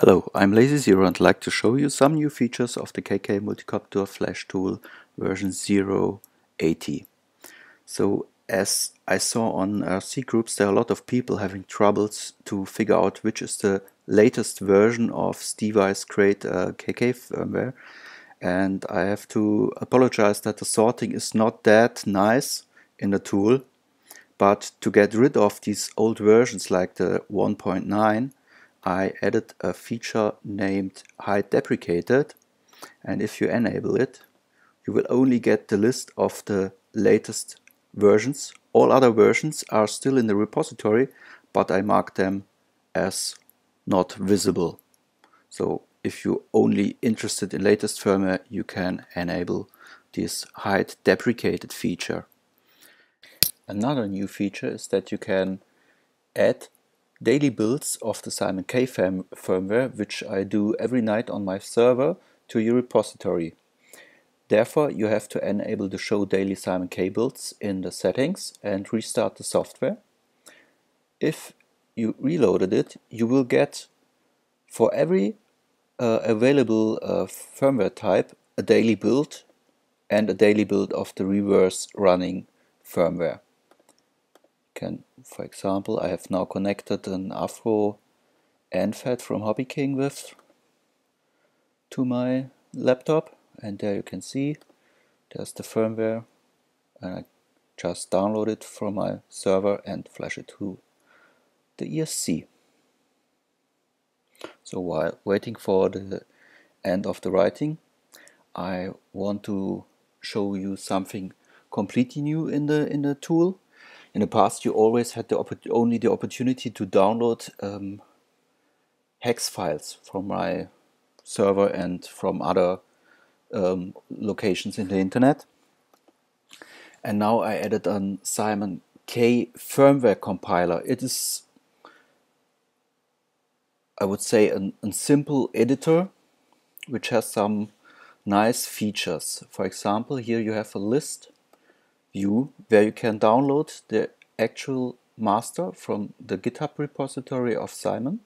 Hello, I'm Lazyzero and I'd like to show you some new features of the kkMulticopter Flashtool version 0.80. So as I saw on C groups, there are a lot of people having troubles to figure out which is the latest version of Stevi's great KK firmware, and I have to apologize that the sorting is not that nice in the tool, but to get rid of these old versions like the 1.9, I added a feature named Hide Deprecated, and if you enable it, you will only get the list of the latest versions. All other versions are still in the repository, but I mark them as not visible. So if you're only interested in latest firmware, you can enable this Hide Deprecated feature. Another new feature is that you can add daily builds of the Simonk firmware, which I do every night on my server, to your repository. Therefore, you have to enable the Show Daily Simonk builds in the settings and restart the software. If you reloaded it, you will get for every available firmware type a daily build and a daily build of the reverse running firmware. For example, I have now connected an Afro NFET from Hobby King to my laptop, and there you can see there's the firmware, and I just download it from my server and flash it to the ESC. So while waiting for the end of the writing, I want to show you something completely new in the tool. In the past, you always had only the opportunity to download hex files from my server and from other locations in the internet. And now I added a Simonk Firmware Compiler. It is, I would say, a simple editor which has some nice features. For example, here you have a list view where you can download the actual master from the GitHub repository of Simon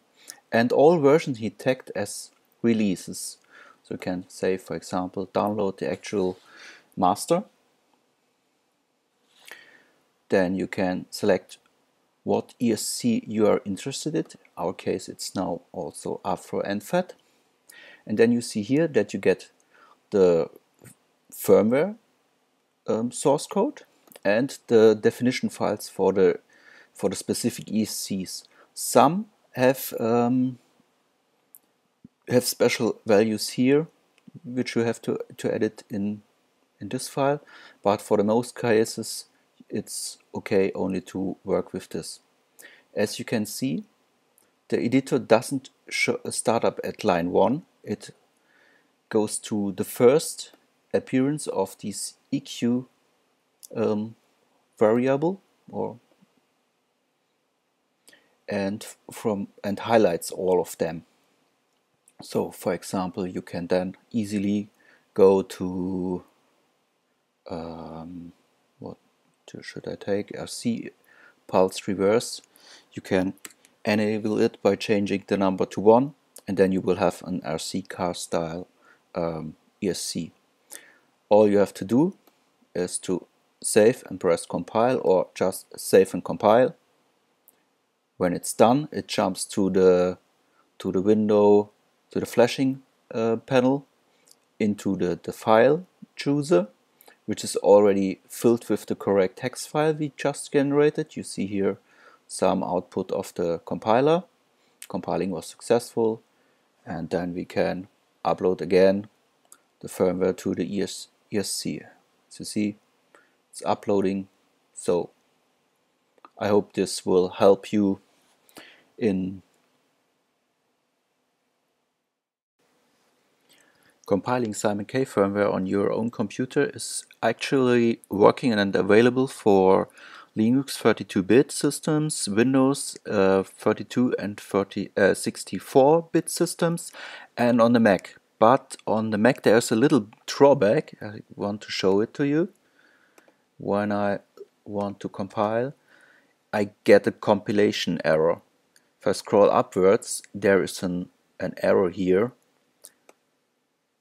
and all versions he tagged as releases. So you can say, for example, download the actual master. Then you can select what ESC you are interested in. In our case, it's now also Afro NFET. And then you see here that you get the firmware source code and the definition files for the specific ESCs. Some have special values here, which you have to edit in this file, but for the most cases it's okay only to work with this. As you can see, the editor doesn't start up at line 1. It goes to the first appearance of this EQ variable and highlights all of them. So for example, you can then easily go to what should I take? RC pulse reverse. You can enable it by changing the number to 1, and then you will have an RC car style ESC. All you have to do is to save and press compile, or just save and compile. When it's done, it jumps to the window, to the flashing panel, into the file chooser, which is already filled with the correct text file we just generated. You see here some output of the compiler. Compiling was successful, and then we can upload again the firmware to the ESC. As you see, it's uploading. So I hope this will help you in compiling Simonk firmware on your own computer. Is actually working and available for Linux 32-bit systems, Windows 32 and 64-bit systems, and on the Mac. But on the Mac there's a little drawback. I want to show it to you. When I want to compile, I get a compilation error. If I scroll upwards, there is an an error here.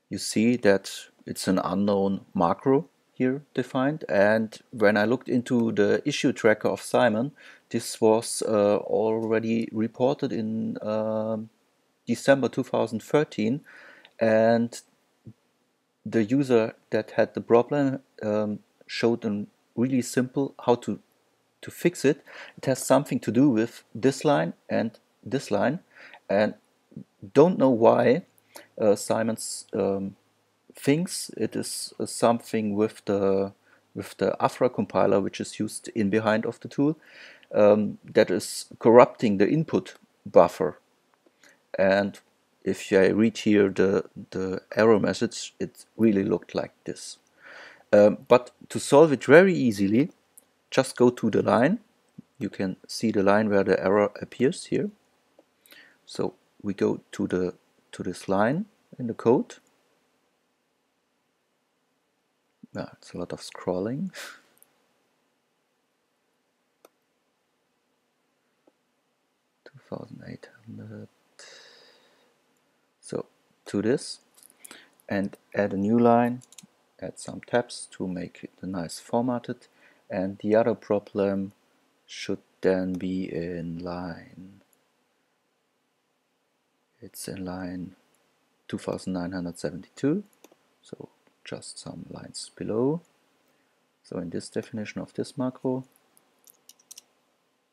You see that it's an unknown macro here defined, and when I looked into the issue tracker of Simon, this was already reported in December 2013, and the user that had the problem showed a really simple how to fix it. It has something to do with this line and this line, and don't know why Simon's thinks it is something with the Afra compiler, which is used in behind of the tool, that is corrupting the input buffer. And if I read here the error message, it really looked like this. But to solve it very easily, just go to the line. You can see the line where the error appears here. So we go to this line in the code. It's a lot of scrolling. $2,800. So to this, and add a new line, add some tabs to make it nice formatted, and the other problem should then be in line, it's in line 2972, so just some lines below. So in this definition of this macro,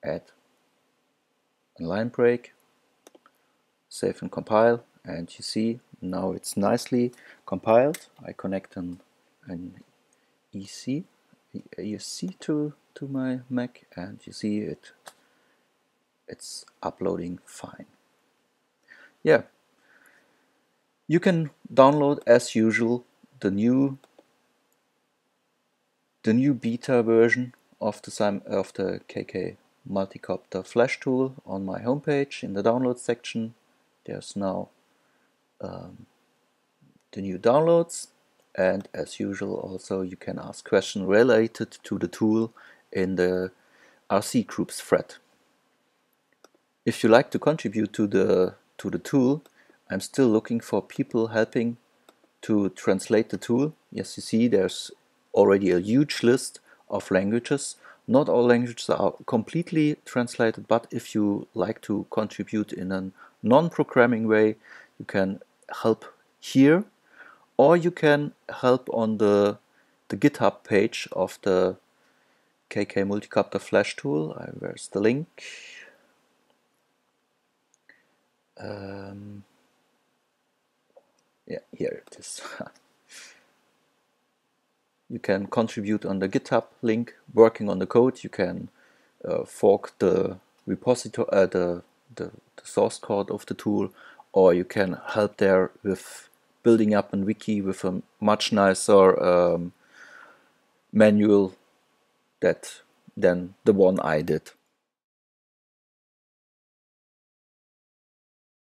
add a line break, save and compile, and you see now it's nicely compiled. I connect an ESC to my Mac, and you see it's uploading fine. Yeah, you can download as usual the new beta version of the kkMulticopter Flashtool on my homepage. In the download section there's now the new downloads, and as usual also you can ask questions related to the tool in the RC groups thread. If you like to contribute to the tool, I'm still looking for people helping to translate the tool. Yes, you see there's already a huge list of languages. Not all languages are completely translated, but if you like to contribute in a non-programming way, you can help here, or you can help on the GitHub page of the kkMulticopter Flashtool. Where's the link? Yeah, here it is. You can contribute on the GitHub link, working on the code. You can fork the repository, the source code of the tool, or you can help there with building up a wiki with a much nicer manual than the one I did.